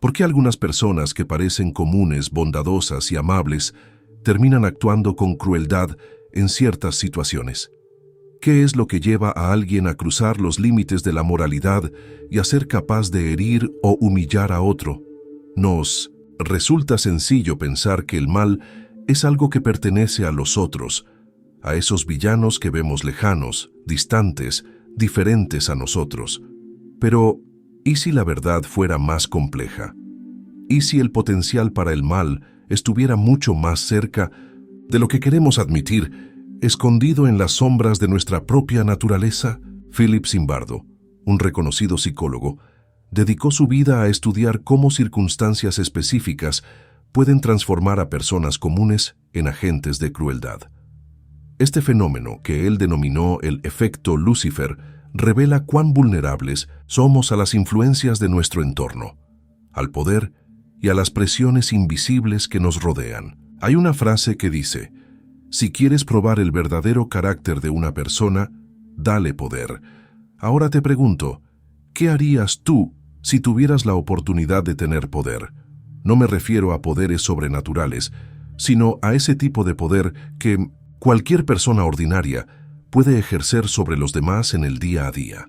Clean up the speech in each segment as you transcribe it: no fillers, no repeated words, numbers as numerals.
¿Por qué algunas personas que parecen comunes, bondadosas y amables terminan actuando con crueldad en ciertas situaciones? ¿Qué es lo que lleva a alguien a cruzar los límites de la moralidad y a ser capaz de herir o humillar a otro? Nos resulta sencillo pensar que el mal es algo que pertenece a los otros, a esos villanos que vemos lejanos, distantes, diferentes a nosotros. Pero, ¿y si la verdad fuera más compleja? ¿Y si el potencial para el mal estuviera mucho más cerca de lo que queremos admitir, escondido en las sombras de nuestra propia naturaleza? Philip Zimbardo, un reconocido psicólogo, dedicó su vida a estudiar cómo circunstancias específicas pueden transformar a personas comunes en agentes de crueldad. Este fenómeno, que él denominó el efecto Lucifer, revela cuán vulnerables somos a las influencias de nuestro entorno, al poder y a las presiones invisibles que nos rodean. Hay una frase que dice: si quieres probar el verdadero carácter de una persona, dale poder. Ahora te pregunto, ¿qué harías tú si tuvieras la oportunidad de tener poder? No me refiero a poderes sobrenaturales, sino a ese tipo de poder que cualquier persona ordinaria puede ejercer sobre los demás en el día a día.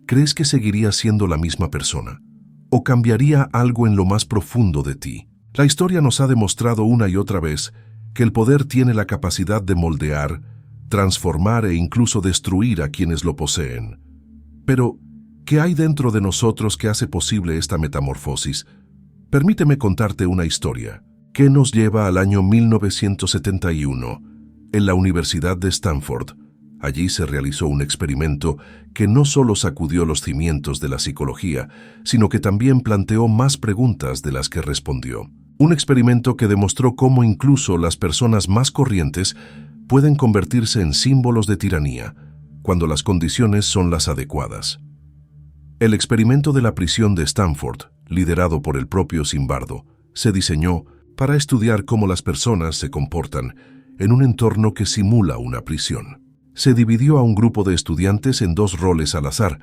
¿Crees que seguirías siendo la misma persona? ¿O cambiaría algo en lo más profundo de ti? La historia nos ha demostrado una y otra vez que el poder tiene la capacidad de moldear, transformar e incluso destruir a quienes lo poseen. Pero, ¿qué hay dentro de nosotros que hace posible esta metamorfosis? Permíteme contarte una historia que nos lleva al año 1971, en la Universidad de Stanford. Allí se realizó un experimento que no solo sacudió los cimientos de la psicología, sino que también planteó más preguntas de las que respondió. Un experimento que demostró cómo incluso las personas más corrientes pueden convertirse en símbolos de tiranía, cuando las condiciones son las adecuadas. El experimento de la prisión de Stanford, liderado por el propio Zimbardo, se diseñó para estudiar cómo las personas se comportan en un entorno que simula una prisión. Se dividió a un grupo de estudiantes en dos roles al azar,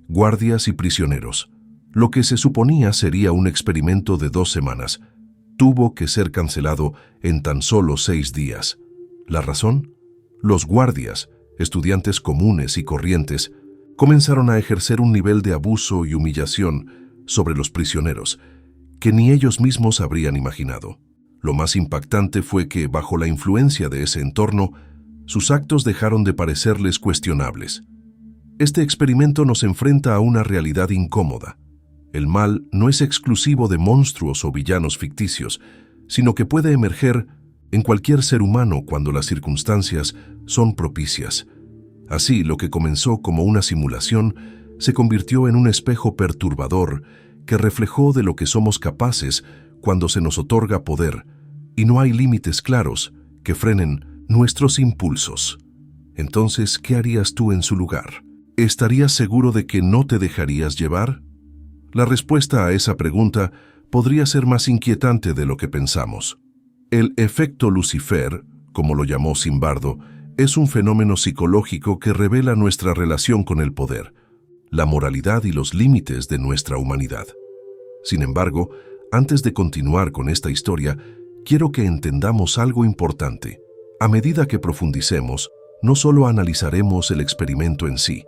guardias y prisioneros. Lo que se suponía sería un experimento de 2 semanas, tuvo que ser cancelado en tan solo 6 días. ¿La razón? Los guardias, estudiantes comunes y corrientes, comenzaron a ejercer un nivel de abuso y humillación sobre los prisioneros que ni ellos mismos habrían imaginado. Lo más impactante fue que, bajo la influencia de ese entorno, sus actos dejaron de parecerles cuestionables. Este experimento nos enfrenta a una realidad incómoda. El mal no es exclusivo de monstruos o villanos ficticios, sino que puede emerger en cualquier ser humano cuando las circunstancias son propicias. Así, lo que comenzó como una simulación se convirtió en un espejo perturbador que reflejó de lo que somos capaces cuando se nos otorga poder y no hay límites claros que frenen nuestros impulsos. Entonces, ¿qué harías tú en su lugar? ¿Estarías seguro de que no te dejarías llevar? La respuesta a esa pregunta podría ser más inquietante de lo que pensamos. El efecto Lucifer, como lo llamó Zimbardo, es un fenómeno psicológico que revela nuestra relación con el poder, la moralidad y los límites de nuestra humanidad. Sin embargo, antes de continuar con esta historia, quiero que entendamos algo importante. A medida que profundicemos, no solo analizaremos el experimento en sí,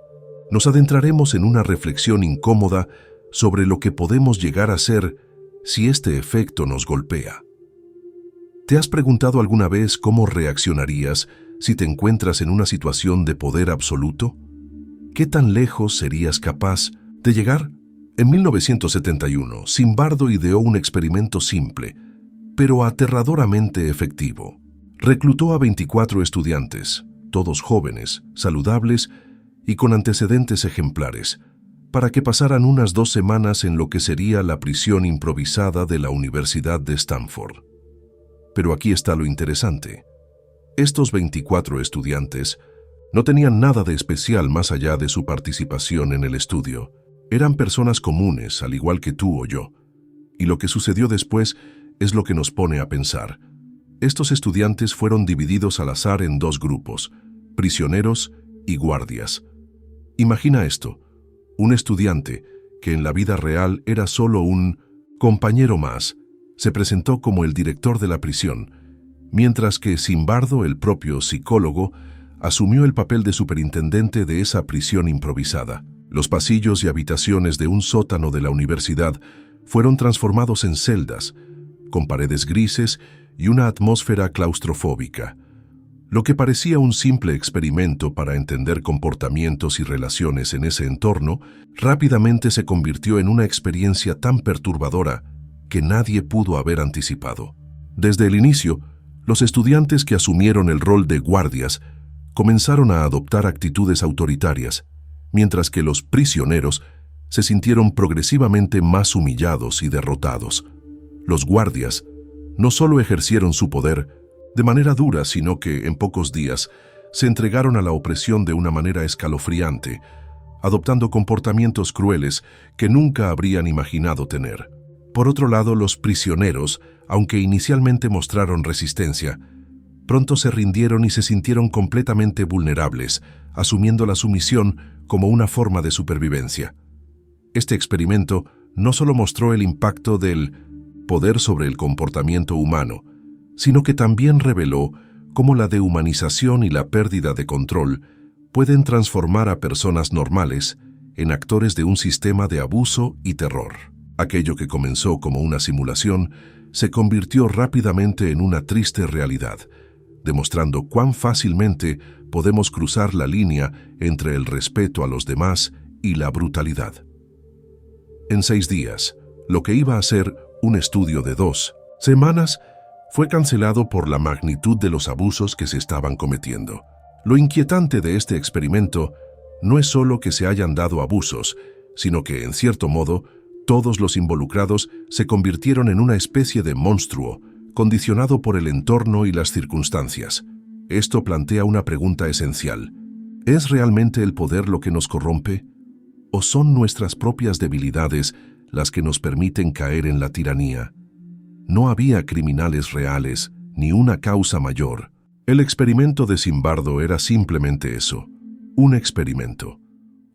nos adentraremos en una reflexión incómoda sobre lo que podemos llegar a ser si este efecto nos golpea. ¿Te has preguntado alguna vez cómo reaccionarías si te encuentras en una situación de poder absoluto? ¿Qué tan lejos serías capaz de llegar? En 1971, Zimbardo ideó un experimento simple, pero aterradoramente efectivo. Reclutó a 24 estudiantes, todos jóvenes, saludables y con antecedentes ejemplares, para que pasaran unas 2 semanas en lo que sería la prisión improvisada de la Universidad de Stanford. Pero aquí está lo interesante. Estos 24 estudiantes no tenían nada de especial más allá de su participación en el estudio. Eran personas comunes, al igual que tú o yo. Y lo que sucedió después es lo que nos pone a pensar. Estos estudiantes fueron divididos al azar en 2 grupos, prisioneros y guardias. Imagina esto, un estudiante que en la vida real era solo un compañero más, se presentó como el director de la prisión, mientras que Zimbardo, el propio psicólogo, asumió el papel de superintendente de esa prisión improvisada. Los pasillos y habitaciones de un sótano de la universidad fueron transformados en celdas, con paredes grises y una atmósfera claustrofóbica. Lo que parecía un simple experimento para entender comportamientos y relaciones en ese entorno, rápidamente se convirtió en una experiencia tan perturbadora que nadie pudo haber anticipado. Desde el inicio, los estudiantes que asumieron el rol de guardias comenzaron a adoptar actitudes autoritarias, mientras que los prisioneros se sintieron progresivamente más humillados y derrotados. Los guardias no solo ejercieron su poder de manera dura, sino que en pocos días se entregaron a la opresión de una manera escalofriante, adoptando comportamientos crueles que nunca habrían imaginado tener. Por otro lado, los prisioneros, aunque inicialmente mostraron resistencia, pronto se rindieron y se sintieron completamente vulnerables, asumiendo la sumisión como una forma de supervivencia. Este experimento no solo mostró el impacto del poder sobre el comportamiento humano, sino que también reveló cómo la dehumanización y la pérdida de control pueden transformar a personas normales en actores de un sistema de abuso y terror. Aquello que comenzó como una simulación se convirtió rápidamente en una triste realidad, demostrando cuán fácilmente podemos cruzar la línea entre el respeto a los demás y la brutalidad. En 6 días, lo que iba a ser un estudio de 2 semanas fue cancelado por la magnitud de los abusos que se estaban cometiendo. Lo inquietante de este experimento no es solo que se hayan dado abusos, sino que, en cierto modo, todos los involucrados se convirtieron en una especie de monstruo, condicionado por el entorno y las circunstancias. Esto plantea una pregunta esencial. ¿Es realmente el poder lo que nos corrompe? ¿O son nuestras propias debilidades las que nos permiten caer en la tiranía? No había criminales reales, ni una causa mayor. El experimento de Zimbardo era simplemente eso, un experimento.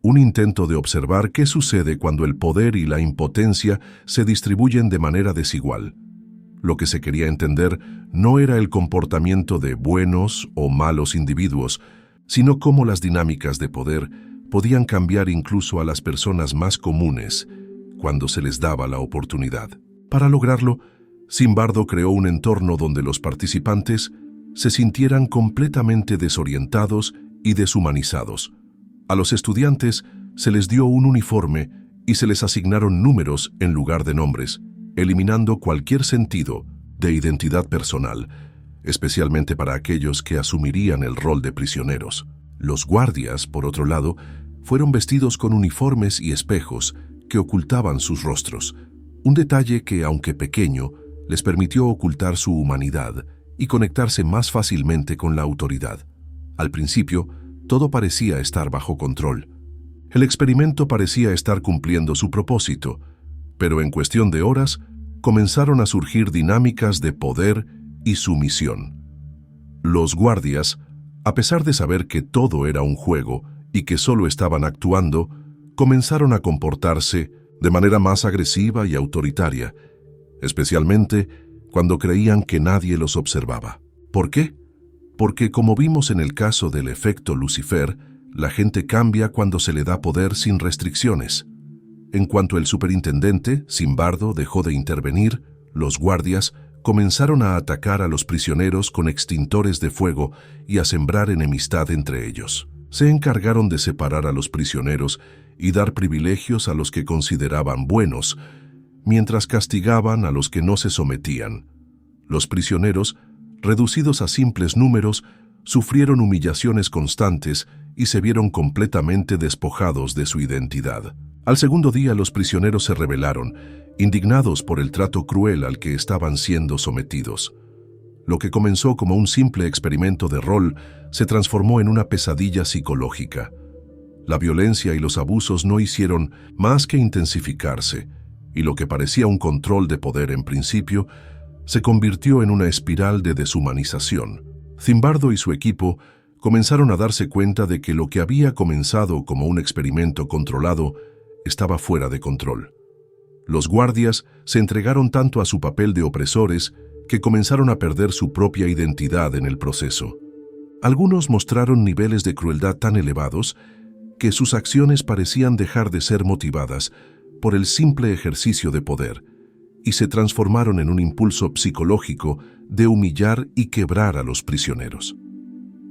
Un intento de observar qué sucede cuando el poder y la impotencia se distribuyen de manera desigual. Lo que se quería entender no era el comportamiento de buenos o malos individuos, sino cómo las dinámicas de poder podían cambiar incluso a las personas más comunes cuando se les daba la oportunidad. Para lograrlo, Zimbardo creó un entorno donde los participantes se sintieran completamente desorientados y deshumanizados. A los estudiantes se les dio un uniforme y se les asignaron números en lugar de nombres, eliminando cualquier sentido de identidad personal, especialmente para aquellos que asumirían el rol de prisioneros. Los guardias, por otro lado, fueron vestidos con uniformes y espejos que ocultaban sus rostros, un detalle que, aunque pequeño, les permitió ocultar su humanidad y conectarse más fácilmente con la autoridad. Al principio, todo parecía estar bajo control. El experimento parecía estar cumpliendo su propósito, pero en cuestión de horas comenzaron a surgir dinámicas de poder y sumisión. Los guardias, a pesar de saber que todo era un juego y que solo estaban actuando, comenzaron a comportarse de manera más agresiva y autoritaria, especialmente cuando creían que nadie los observaba. ¿Por qué? Porque, como vimos en el caso del efecto Lucifer, la gente cambia cuando se le da poder sin restricciones. En cuanto el superintendente, Zimbardo, dejó de intervenir, los guardias comenzaron a atacar a los prisioneros con extintores de fuego y a sembrar enemistad entre ellos. Se encargaron de separar a los prisioneros y dar privilegios a los que consideraban buenos, mientras castigaban a los que no se sometían. Los prisioneros, reducidos a simples números, sufrieron humillaciones constantes y se vieron completamente despojados de su identidad. Al segundo día los prisioneros se rebelaron, indignados por el trato cruel al que estaban siendo sometidos. Lo que comenzó como un simple experimento de rol se transformó en una pesadilla psicológica. La violencia y los abusos no hicieron más que intensificarse, y lo que parecía un control de poder en principio se convirtió en una espiral de deshumanización. Zimbardo y su equipo comenzaron a darse cuenta de que lo que había comenzado como un experimento controlado estaba fuera de control. Los guardias se entregaron tanto a su papel de opresores que comenzaron a perder su propia identidad en el proceso. Algunos mostraron niveles de crueldad tan elevados que sus acciones parecían dejar de ser motivadas por el simple ejercicio de poder y se transformaron en un impulso psicológico de humillar y quebrar a los prisioneros.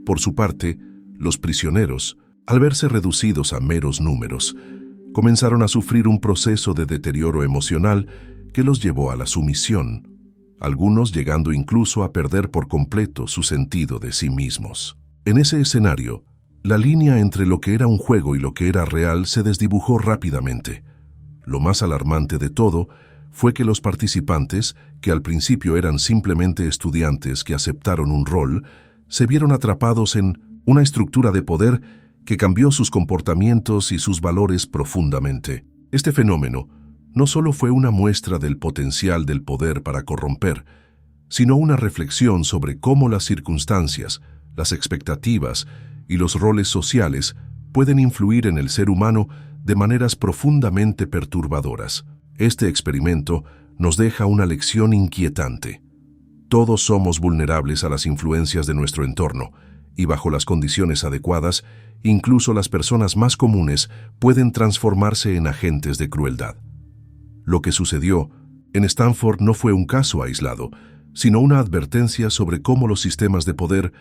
Por su parte, los prisioneros, al verse reducidos a meros números, comenzaron a sufrir un proceso de deterioro emocional que los llevó a la sumisión, algunos llegando incluso a perder por completo su sentido de sí mismos. En ese escenario, la línea entre lo que era un juego y lo que era real se desdibujó rápidamente. Lo más alarmante de todo fue que los participantes, que al principio eran simplemente estudiantes que aceptaron un rol, se vieron atrapados en una estructura de poder que cambió sus comportamientos y sus valores profundamente. Este fenómeno no solo fue una muestra del potencial del poder para corromper, sino una reflexión sobre cómo las circunstancias, las expectativas y los roles sociales pueden influir en el ser humano de maneras profundamente perturbadoras. Este experimento nos deja una lección inquietante. Todos somos vulnerables a las influencias de nuestro entorno, y bajo las condiciones adecuadas, incluso las personas más comunes pueden transformarse en agentes de crueldad. Lo que sucedió en Stanford no fue un caso aislado, sino una advertencia sobre cómo los sistemas de poder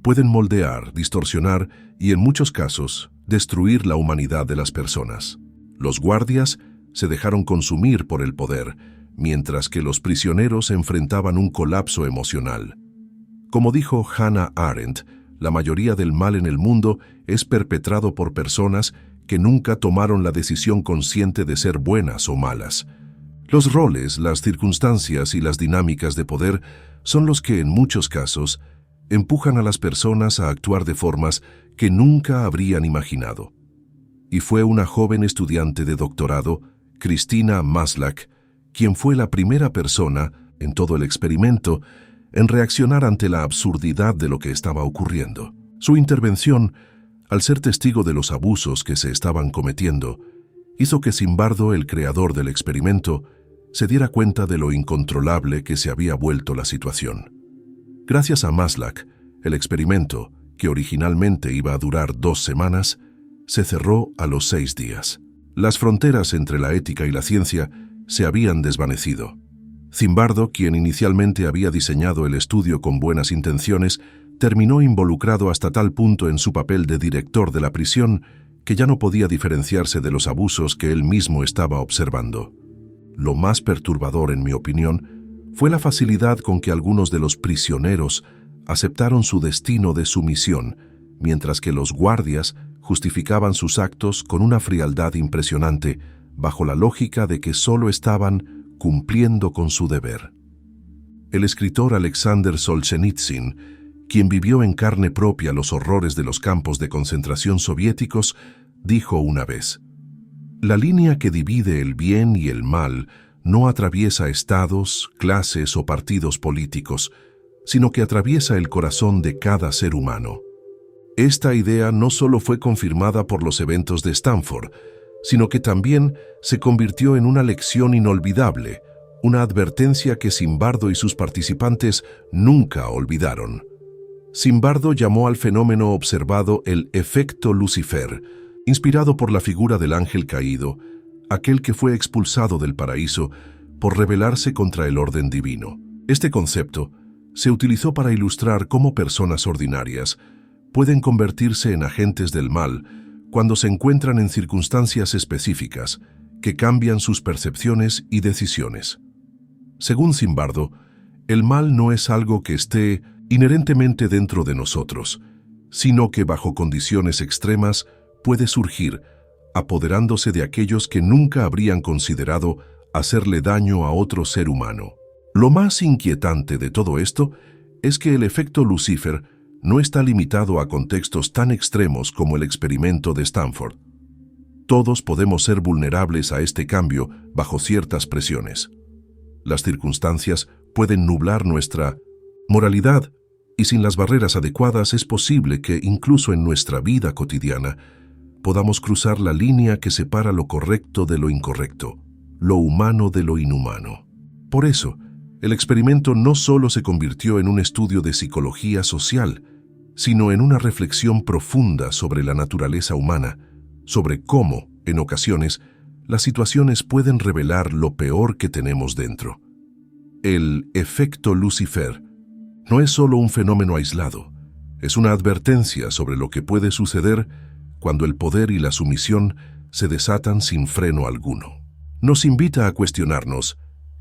pueden moldear, distorsionar y, en muchos casos, destruir la humanidad de las personas. Los guardias se dejaron consumir por el poder, mientras que los prisioneros enfrentaban un colapso emocional. Como dijo Hannah Arendt, la mayoría del mal en el mundo es perpetrado por personas que nunca tomaron la decisión consciente de ser buenas o malas. Los roles, las circunstancias y las dinámicas de poder son los que, en muchos casos, empujan a las personas a actuar de formas que nunca habrían imaginado. Y fue una joven estudiante de doctorado, Christina Maslach, quien fue la primera persona, en todo el experimento, en reaccionar ante la absurdidad de lo que estaba ocurriendo. Su intervención, al ser testigo de los abusos que se estaban cometiendo, hizo que Zimbardo, el creador del experimento, se diera cuenta de lo incontrolable que se había vuelto la situación. Gracias a Maslach, el experimento, que originalmente iba a durar 2 semanas, se cerró a los 6 días. Las fronteras entre la ética y la ciencia se habían desvanecido. Zimbardo, quien inicialmente había diseñado el estudio con buenas intenciones, terminó involucrado hasta tal punto en su papel de director de la prisión que ya no podía diferenciarse de los abusos que él mismo estaba observando. Lo más perturbador, en mi opinión, fue la facilidad con que algunos de los prisioneros aceptaron su destino de sumisión, mientras que los guardias justificaban sus actos con una frialdad impresionante, bajo la lógica de que solo estaban cumpliendo con su deber. El escritor Alexander Solzhenitsyn, quien vivió en carne propia los horrores de los campos de concentración soviéticos, dijo una vez: «La línea que divide el bien y el mal no atraviesa estados, clases o partidos políticos, sino que atraviesa el corazón de cada ser humano». Esta idea no solo fue confirmada por los eventos de Stanford, sino que también se convirtió en una lección inolvidable, una advertencia que Zimbardo y sus participantes nunca olvidaron. Zimbardo llamó al fenómeno observado el efecto Lucifer, inspirado por la figura del ángel caído, aquel que fue expulsado del paraíso por rebelarse contra el orden divino. Este concepto se utilizó para ilustrar cómo personas ordinarias pueden convertirse en agentes del mal cuando se encuentran en circunstancias específicas que cambian sus percepciones y decisiones. Según Zimbardo, el mal no es algo que esté inherentemente dentro de nosotros, sino que bajo condiciones extremas puede surgir, apoderándose de aquellos que nunca habrían considerado hacerle daño a otro ser humano. Lo más inquietante de todo esto es que el efecto Lucifer no está limitado a contextos tan extremos como el experimento de Stanford. Todos podemos ser vulnerables a este cambio bajo ciertas presiones. Las circunstancias pueden nublar nuestra moralidad, y sin las barreras adecuadas es posible que, incluso en nuestra vida cotidiana, podamos cruzar la línea que separa lo correcto de lo incorrecto. lo humano de lo inhumano. Por eso, el experimento no solo se convirtió en un estudio de psicología social, sino en una reflexión profunda sobre la naturaleza humana, sobre cómo, en ocasiones, las situaciones pueden revelar lo peor que tenemos dentro. El efecto Lucifer no es solo un fenómeno aislado, es una advertencia sobre lo que puede suceder cuando el poder y la sumisión se desatan sin freno alguno. Nos invita a cuestionarnos,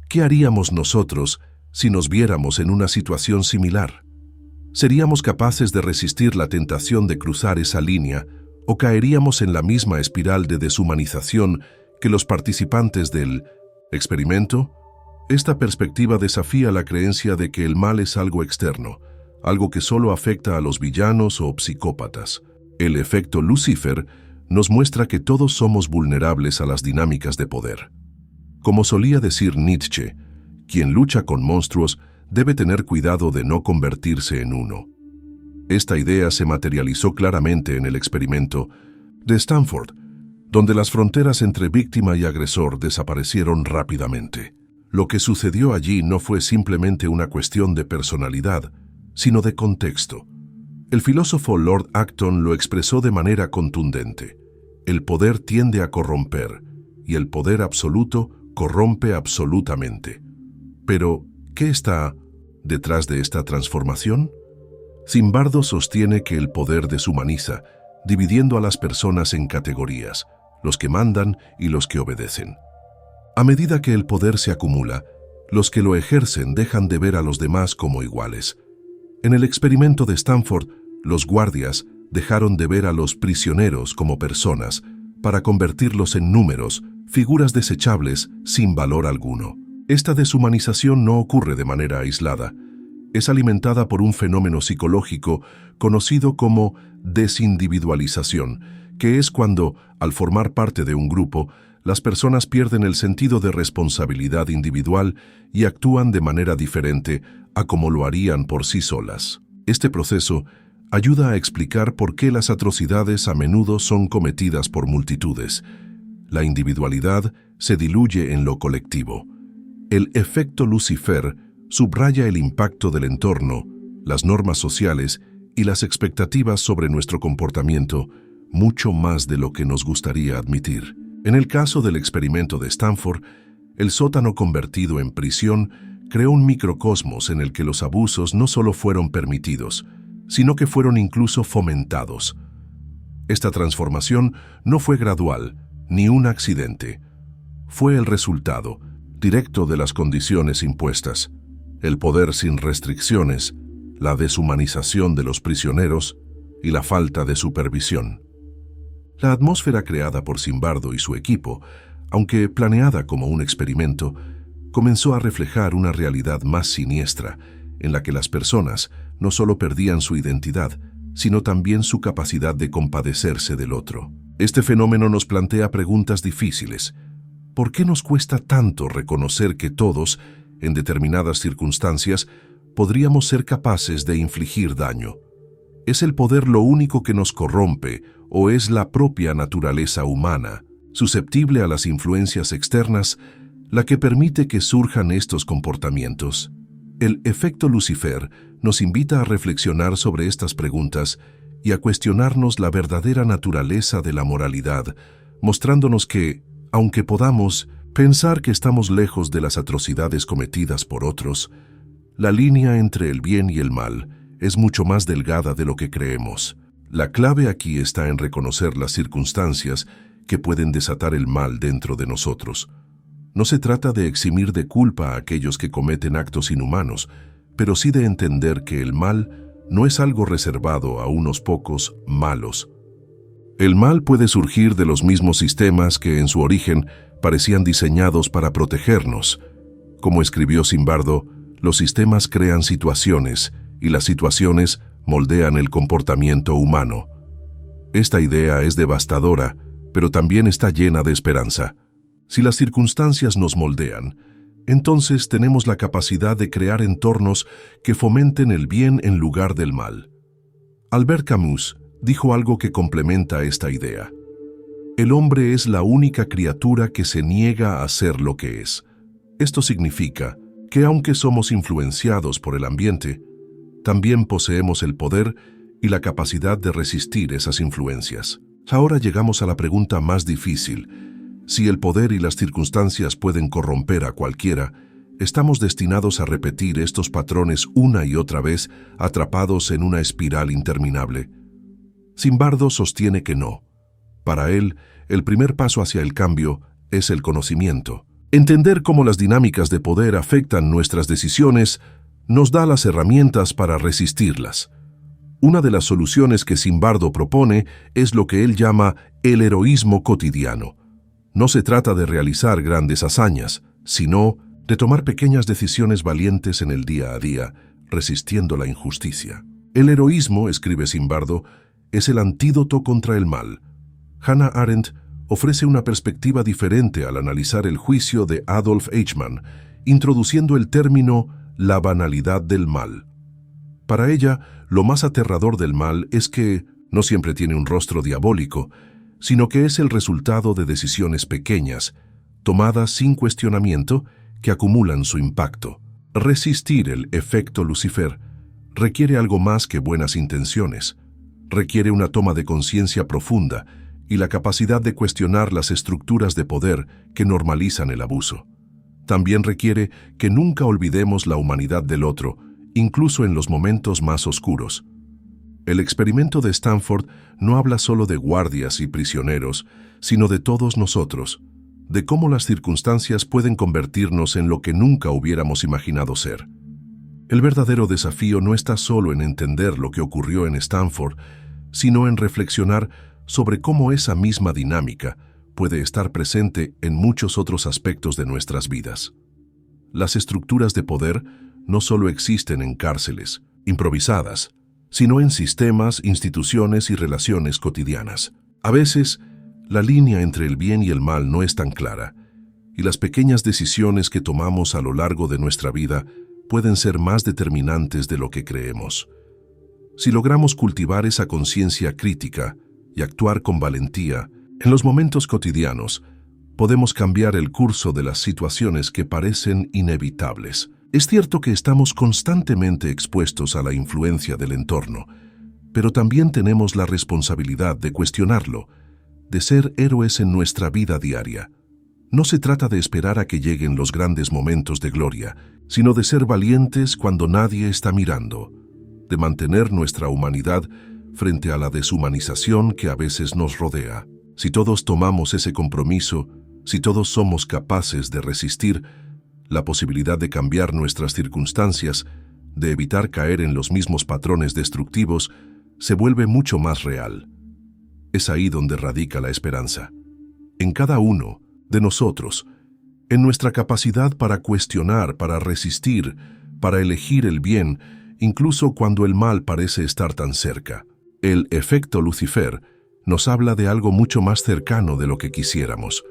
¿qué haríamos nosotros si nos viéramos en una situación similar? ¿Seríamos capaces de resistir la tentación de cruzar esa línea o caeríamos en la misma espiral de deshumanización que los participantes del experimento? Esta perspectiva desafía la creencia de que el mal es algo externo, algo que solo afecta a los villanos o psicópatas. El efecto Lucifer nos muestra que todos somos vulnerables a las dinámicas de poder. Como solía decir Nietzsche, quien lucha con monstruos debe tener cuidado de no convertirse en uno. Esta idea se materializó claramente en el experimento de Stanford, donde las fronteras entre víctima y agresor desaparecieron rápidamente. Lo que sucedió allí no fue simplemente una cuestión de personalidad, sino de contexto. El filósofo Lord Acton lo expresó de manera contundente. El poder tiende a corromper, y el poder absoluto corrompe absolutamente. Pero, ¿qué está detrás de esta transformación? Zimbardo sostiene que el poder deshumaniza, dividiendo a las personas en categorías, los que mandan y los que obedecen. A medida que el poder se acumula, los que lo ejercen dejan de ver a los demás como iguales. En el experimento de Stanford, los guardias dejaron de ver a los prisioneros como personas para convertirlos en números, figuras desechables sin valor alguno. Esta deshumanización no ocurre de manera aislada. Es alimentada por un fenómeno psicológico conocido como desindividualización, que es cuando, al formar parte de un grupo, las personas pierden el sentido de responsabilidad individual y actúan de manera diferente a como lo harían por sí solas. Este proceso ayuda a explicar por qué las atrocidades a menudo son cometidas por multitudes. La individualidad se diluye en lo colectivo. El efecto Lucifer subraya el impacto del entorno, las normas sociales y las expectativas sobre nuestro comportamiento, mucho más de lo que nos gustaría admitir. En el caso del experimento de Stanford, el sótano convertido en prisión creó un microcosmos en el que los abusos no solo fueron permitidos, sino que fueron incluso fomentados. Esta transformación no fue gradual, ni un accidente. Fue el resultado directo de las condiciones impuestas, el poder sin restricciones, la deshumanización de los prisioneros y la falta de supervisión. La atmósfera creada por Zimbardo y su equipo, aunque planeada como un experimento, comenzó a reflejar una realidad más siniestra, en la que las personas no solo perdían su identidad, sino también su capacidad de compadecerse del otro. Este fenómeno nos plantea preguntas difíciles. ¿Por qué nos cuesta tanto reconocer que todos, en determinadas circunstancias, podríamos ser capaces de infligir daño? ¿Es el poder lo único que nos corrompe o es la propia naturaleza humana, susceptible a las influencias externas, la que permite que surjan estos comportamientos? El efecto Lucifer nos invita a reflexionar sobre estas preguntas y a cuestionarnos la verdadera naturaleza de la moralidad, mostrándonos que, aunque podamos pensar que estamos lejos de las atrocidades cometidas por otros, la línea entre el bien y el mal es mucho más delgada de lo que creemos. La clave aquí está en reconocer las circunstancias que pueden desatar el mal dentro de nosotros. No se trata de eximir de culpa a aquellos que cometen actos inhumanos, pero sí de entender que el mal no es algo reservado a unos pocos malos. El mal puede surgir de los mismos sistemas que en su origen parecían diseñados para protegernos. Como escribió Zimbardo, los sistemas crean situaciones y las situaciones moldean el comportamiento humano. Esta idea es devastadora, pero también está llena de esperanza. Si las circunstancias nos moldean, entonces tenemos la capacidad de crear entornos que fomenten el bien en lugar del mal. Albert Camus dijo algo que complementa esta idea. El hombre es la única criatura que se niega a ser lo que es. Esto significa que aunque somos influenciados por el ambiente, también poseemos el poder y la capacidad de resistir esas influencias. Ahora llegamos a la pregunta más difícil. Si el poder y las circunstancias pueden corromper a cualquiera, estamos destinados a repetir estos patrones una y otra vez, atrapados en una espiral interminable. Zimbardo sostiene que no. Para él, el primer paso hacia el cambio es el conocimiento. Entender cómo las dinámicas de poder afectan nuestras decisiones nos da las herramientas para resistirlas. Una de las soluciones que Zimbardo propone es lo que él llama el heroísmo cotidiano. No se trata de realizar grandes hazañas, sino de tomar pequeñas decisiones valientes en el día a día, resistiendo la injusticia. El heroísmo, escribe Zimbardo, es el antídoto contra el mal. Hannah Arendt ofrece una perspectiva diferente al analizar el juicio de Adolf Eichmann, introduciendo el término la banalidad del mal. Para ella, lo más aterrador del mal es que no siempre tiene un rostro diabólico, sino que es el resultado de decisiones pequeñas, tomadas sin cuestionamiento, que acumulan su impacto. Resistir el efecto Lucifer requiere algo más que buenas intenciones. Requiere una toma de conciencia profunda y la capacidad de cuestionar las estructuras de poder que normalizan el abuso. También requiere que nunca olvidemos la humanidad del otro, incluso en los momentos más oscuros. El experimento de Stanford no habla solo de guardias y prisioneros, sino de todos nosotros, de cómo las circunstancias pueden convertirnos en lo que nunca hubiéramos imaginado ser. El verdadero desafío no está solo en entender lo que ocurrió en Stanford, sino en reflexionar sobre cómo esa misma dinámica puede estar presente en muchos otros aspectos de nuestras vidas. Las estructuras de poder no solo existen en cárceles, improvisadas, sino en sistemas, instituciones y relaciones cotidianas. A veces, la línea entre el bien y el mal no es tan clara, y las pequeñas decisiones que tomamos a lo largo de nuestra vida pueden ser más determinantes de lo que creemos. Si logramos cultivar esa conciencia crítica y actuar con valentía, en los momentos cotidianos, podemos cambiar el curso de las situaciones que parecen inevitables. Es cierto que estamos constantemente expuestos a la influencia del entorno, pero también tenemos la responsabilidad de cuestionarlo, de ser héroes en nuestra vida diaria. No se trata de esperar a que lleguen los grandes momentos de gloria, sino de ser valientes cuando nadie está mirando, de mantener nuestra humanidad frente a la deshumanización que a veces nos rodea. Si todos tomamos ese compromiso, si todos somos capaces de resistir, la posibilidad de cambiar nuestras circunstancias, de evitar caer en los mismos patrones destructivos, se vuelve mucho más real. Es ahí donde radica la esperanza. En cada uno de nosotros, en nuestra capacidad para cuestionar, para resistir, para elegir el bien, incluso cuando el mal parece estar tan cerca. El efecto Lucifer nos habla de algo mucho más cercano de lo que quisiéramos.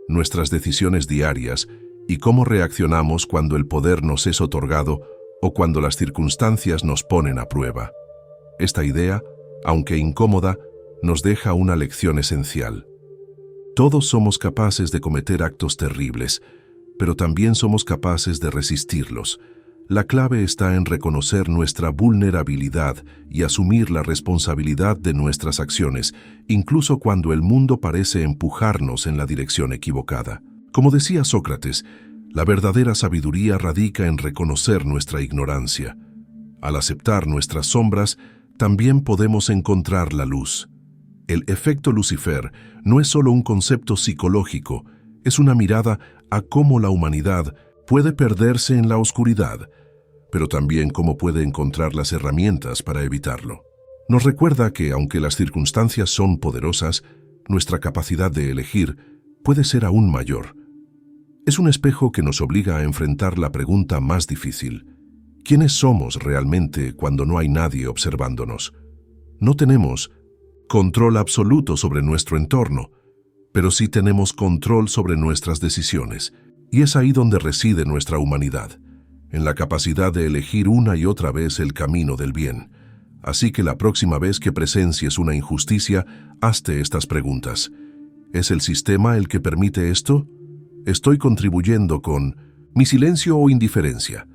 Nuestras decisiones diarias y cómo reaccionamos cuando el poder nos es otorgado o cuando las circunstancias nos ponen a prueba. Esta idea, aunque incómoda, nos deja una lección esencial. Todos somos capaces de cometer actos terribles, pero también somos capaces de resistirlos. La clave está en reconocer nuestra vulnerabilidad y asumir la responsabilidad de nuestras acciones, incluso cuando el mundo parece empujarnos en la dirección equivocada. Como decía Sócrates, la verdadera sabiduría radica en reconocer nuestra ignorancia. Al aceptar nuestras sombras, también podemos encontrar la luz. El efecto Lucifer no es solo un concepto psicológico, es una mirada a cómo la humanidad puede perderse en la oscuridad, pero también cómo puede encontrar las herramientas para evitarlo. Nos recuerda que, aunque las circunstancias son poderosas, nuestra capacidad de elegir puede ser aún mayor. Es un espejo que nos obliga a enfrentar la pregunta más difícil. ¿Quiénes somos realmente cuando no hay nadie observándonos? No tenemos control absoluto sobre nuestro entorno, pero sí tenemos control sobre nuestras decisiones, y es ahí donde reside nuestra humanidad, en la capacidad de elegir una y otra vez el camino del bien. Así que la próxima vez que presencies una injusticia, hazte estas preguntas. ¿Es el sistema el que permite esto? ¿Estoy contribuyendo con mi silencio o indiferencia?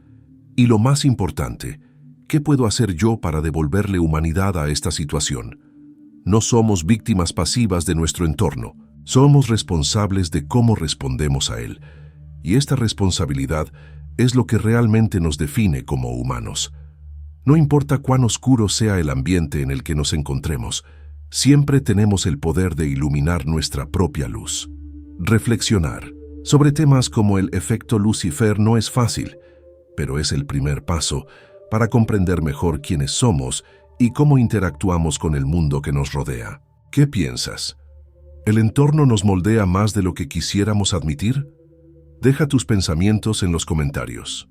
Y lo más importante, ¿qué puedo hacer yo para devolverle humanidad a esta situación? No somos víctimas pasivas de nuestro entorno, somos responsables de cómo respondemos a él. Y esta responsabilidad es lo que realmente nos define como humanos. No importa cuán oscuro sea el ambiente en el que nos encontremos, siempre tenemos el poder de iluminar nuestra propia luz. Reflexionar sobre temas como el efecto Lucifer no es fácil, pero es el primer paso para comprender mejor quiénes somos y cómo interactuamos con el mundo que nos rodea. ¿Qué piensas? ¿El entorno nos moldea más de lo que quisiéramos admitir? Deja tus pensamientos en los comentarios.